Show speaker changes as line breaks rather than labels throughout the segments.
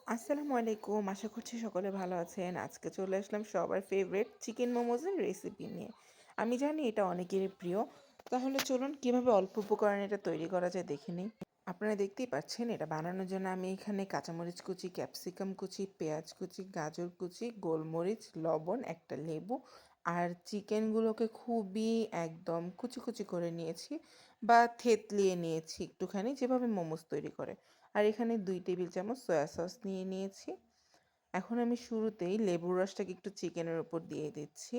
আসসালামু আলাইকুম। আশা করছি সকলে ভালো আছেন। আজকে চলে আসলাম সবার ফেভারিট চিকেন মোমোজের রেসিপি নিয়ে। আমি জানি এটা অনেকেরই প্রিয়। তাহলে চলুন কিভাবে অল্প উপকরণে এটা তৈরি করা যায় দেখে নিই। আপনারা দেখতেই পাচ্ছেন এটা বানানোর জন্য আমি এখানে কাঁচামরিচ কুচি, ক্যাপসিকাম কুচি, পেঁয়াজ কুচি, গাজর কুচি, গোলমরিচ, লবণ, একটা লেবু আর চিকেনগুলোকে খুবই একদম কুচি কুচি করে নিয়েছি বা থেতলিয়ে নিয়েছি একটুখানি, যেভাবে মোমোজ তৈরি করে। আর এখানে 2 টেবিল চামচ সয়া সস নিয়ে নিয়েছি। এখন আমি শুরুতেই লেবুর রসটাকে একটু চিকেনের উপর দিয়ে দিচ্ছি।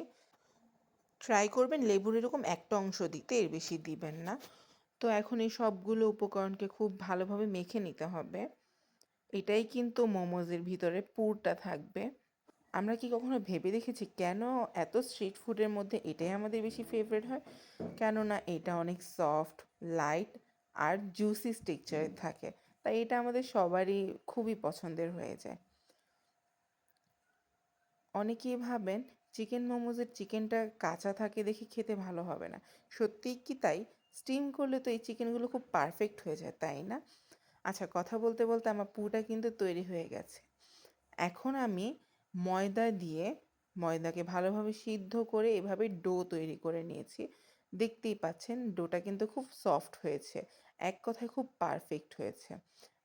ট্রাই করবেন লেবুর এরকম একটা অংশ দিতে, এর বেশি দিবেন না। তো এখন এই সবগুলো উপকরণকে খুব ভালোভাবে মেখে নিতে হবে। এটাই কিন্তু মোমোজের ভিতরে পুরটা থাকবে। আমরা কি কখনো ভেবে দেখেছি কেন এত স্ট্রিট ফুডের মধ্যে এটাই আমাদের বেশি ফেভারিট হয়? কেননা এটা অনেক সফট, লাইট আর জুসি টেক্সচারে থাকে। তাই এটা আমাদের সবারই খুবই পছন্দের হয়ে যায়। অনেকেই ভাবেন চিকেন মোমোজের চিকেনটা কাঁচা থাকে দেখে খেতে ভালো হবে না। সত্যিই কি তাই? স্টিম করলে তো এই চিকেনগুলো খুব পারফেক্ট হয়ে যায়, তাই না? আচ্ছা, কথা বলতে বলতে আমার পুরটা কিন্তু তৈরি হয়ে গেছে। এখন আমি ময়দা দিয়ে ময়দাকে ভালোভাবে সিদ্ধ করে এভাবে ডো তৈরি করে নিয়েছি। দেখতেই পাচ্ছেন ডোটা কিন্তু খুব সফট হয়েছে। এক কথায় খুব পারফেক্ট হয়েছে।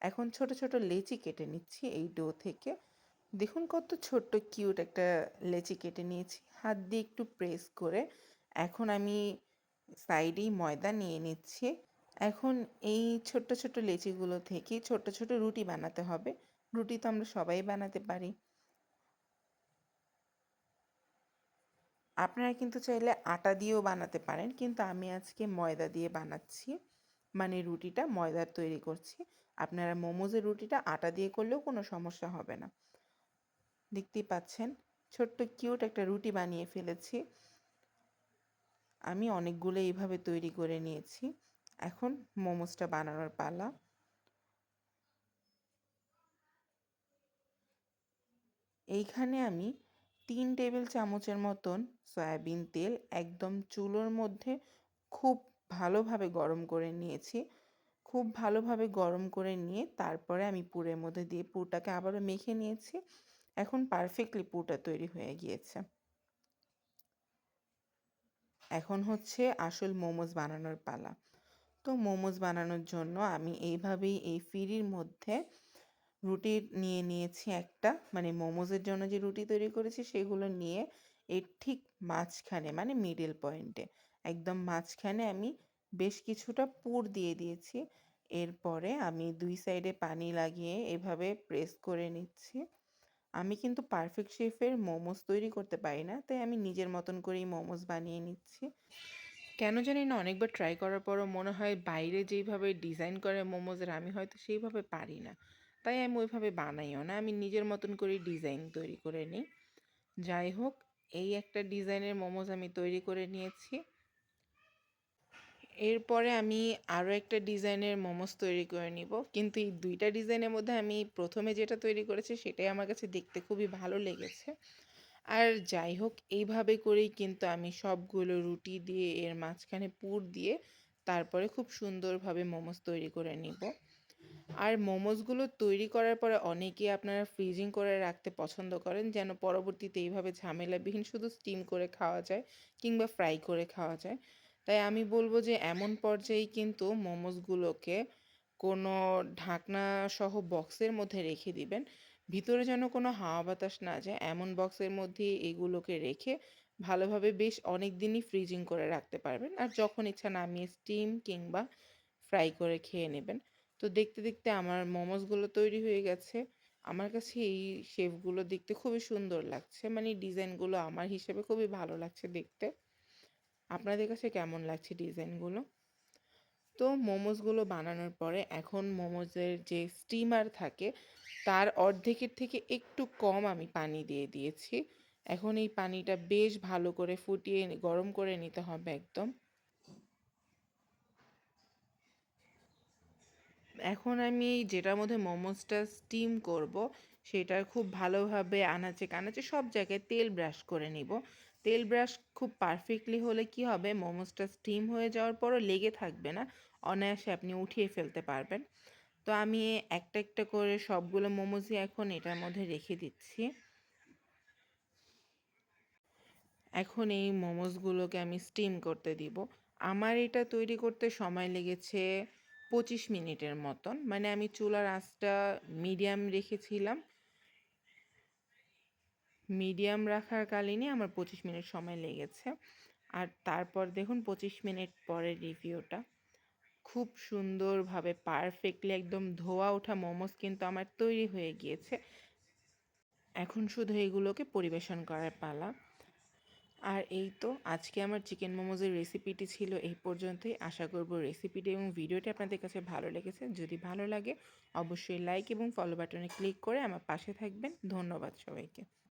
এখন ছোট ছোট লেচি কেটে নিচ্ছি এই ডো থেকে। দেখুন কত ছোট্ট কিউট একটা লেচি কেটে নিয়েছি হাত দিয়ে একটু প্রেস করে। এখন আমি সাইডেই ময়দা নিয়ে নিচ্ছি। এখন এই ছোট্ট ছোট্ট লেচিগুলো থেকে ছোট্ট ছোট রুটি বানাতে হবে। রুটি তো আমরা সবাই বানাতে পারি। আপনারা কিন্তু চাইলে আটা দিয়েও বানাতে পারেন, কিন্তু আমি আজকে ময়দা দিয়ে বানাচ্ছি, মানে রুটিটা ময়দার তৈরি করছি। আপনারা মোমোজের রুটিটা আটা দিয়ে করলেও কোনো সমস্যা হবে না। দেখতেই পাচ্ছেন ছোট্ট কিউট একটা রুটি বানিয়ে ফেলেছি। আমি অনেকগুলো এইভাবে তৈরি করে নিয়েছি। এখন মোমোসটা বানানোর পালা। এইখানে আমি 3 টেবিল চামচের মতন সয়াবিন তেল একদম চুলোর মধ্যে খুব ভালোভাবে গরম করে নিয়েছি। খুব ভালোভাবে গরম করে নিয়ে তারপরে আমি পুরের মধ্যে দিয়ে পুরটাকে আবারও মেখে নিয়েছি। এখন পারফেক্টলি পুরটা তৈরি হয়ে গিয়েছে। এখন হচ্ছে আসল মোমোজ বানানোর পালা। তো মোমোজ বানানোর জন্য আমি এইভাবেই এই ফিরির মধ্যে রুটি নিয়ে নিয়েছি একটা, মানে মোমোজের জন্য যে রুটি তৈরি করেছি সেগুলো নিয়ে এর ঠিক মাঝখানে, মানে মিডল পয়েন্টে একদম মাঝখানে আমি বেশ কিছুটা পুর দিয়ে দিয়েছি। এরপরে আমি 2 সাইডে পানি লাগিয়ে এভাবে প্রেস করে নিচ্ছি। আমি কিন্তু পারফেক্ট শেফের মোমোজ তৈরি করতে পারি না, তাই আমি নিজের মতন করেই মোমোজ বানিয়ে নিচ্ছি। কেন জানি না, অনেকবার ট্রাই করার পরও মনে হয় বাইরে যেইভাবে ডিজাইন করে মোমোজের আমি হয়তো সেইভাবে পারি না। তাই আমি ওইভাবে বানাইও না, আমি নিজের মতন করেই ডিজাইন তৈরি করে নিই। যাই হোক, এই একটা ডিজাইনের মোমোজ আমি তৈরি করে নিয়েছি। এরপরে আমি আরও একটা ডিজাইনের মোমোস তৈরি করে নিব, কিন্তু এই দুইটা ডিজাইনের মধ্যে আমি প্রথমে যেটা তৈরি করেছি সেটাই আমার কাছে দেখতে খুবই ভালো লেগেছে। আর যাই হোক, এইভাবে করেই কিন্তু আমি সবগুলো রুটি দিয়ে এর মাঝখানে পুর দিয়ে তারপরে খুব সুন্দরভাবে মোমোস তৈরি করে নিব। আর মোমোসগুলো তৈরি করার পরে অনেকেই আপনারা ফ্রিজিং করে রাখতে পছন্দ করেন, যেন পরবর্তীতে এইভাবে ঝামেলাবিহীন শুধু স্টিম করে খাওয়া যায় কিংবা ফ্রাই করে খাওয়া যায়। তাই আমি বলবো যে এমন পর্যায়েই কিন্তু মোমোসগুলোকে কোনো ঢাকনা সহ বক্সের মধ্যে রেখে দিবেন। ভিতরে যেন কোনো হাওয়া বাতাস না যায়, এমন বক্সের মধ্যে এগুলোকে রেখে ভালোভাবে বেশ অনেক দিনই ফ্রিজিং করে রাখতে পারবেন। আর যখন ইচ্ছা নামিয়ে স্টিম কিংবা ফ্রাই করে খেয়ে নেবেন। তো দেখতে দেখতে আমার মোমোসগুলো তৈরি হয়ে গেছে। আমার কাছে এই শেপগুলো দেখতে খুবই সুন্দর লাগছে, মানে ডিজাইনগুলো আমার হিসেবে খুবই ভালো লাগছে দেখতে। আপনাদের কাছে কেমন লাগছে ডিজাইনগুলো? তো মোমোসগুলো বানানোর পরে এখন মোমোসের যে স্টিমার থাকে তার অর্ধেকের থেকে একটু কম আমি পানি দিয়ে দিয়েছি। এখন এই পানিটা বেশ ভালো করে ফুটিয়ে গরম করে নিতে হবে একদম। এখন আমি যেটার মধ্যে মোমোসটা স্টিম করব সেটা খুব ভালোভাবে আনাচে কানাচে সব জায়গায় তেল ব্রাশ করে নিব। তেল ব্রাশ খুব পারফেক্টলি হলে কি হবে, মোমোসটা স্টিম হয়ে যাওয়ার পরও লেগে থাকবে না, অনায়াসে আপনি উঠিয়ে ফেলতে পারবেন। তো আমি একটা একটা করে সবগুলো মোমোসই এখন এটার মধ্যে রেখে দিচ্ছি। এখন এই মোমোসগুলোকে আমি স্টিম করতে দিব। আমার এটা তৈরি করতে সময় লেগেছে 25 মিনিটের মতন। মানে আমি চুলার আঁচটা মিডিয়াম রেখেছিলাম। মিডিয়াম রাখার কালীনই আমার 25 মিনিট সময় লেগেছে। আর তারপর দেখুন 25 মিনিট পরের রিভিউটা। খুব সুন্দরভাবে পারফেক্টলি একদম ধোয়া ওঠা মোমোস কিন্তু আমার তৈরি হয়ে গিয়েছে। এখন শুধু এগুলোকে পরিবেশন করার পালা। আর এই তো আজকে আমার চিকেন মোমোজের রেসিপিটি ছিল এই পর্যন্তই। আশা করব রেসিপিটি এবং ভিডিওটি আপনাদের কাছে ভালো লেগেছে। যদি ভালো লাগে অবশ্যই লাইক এবং ফলো বাটনে ক্লিক করে আমার পাশে থাকবেন। ধন্যবাদ সবাইকে।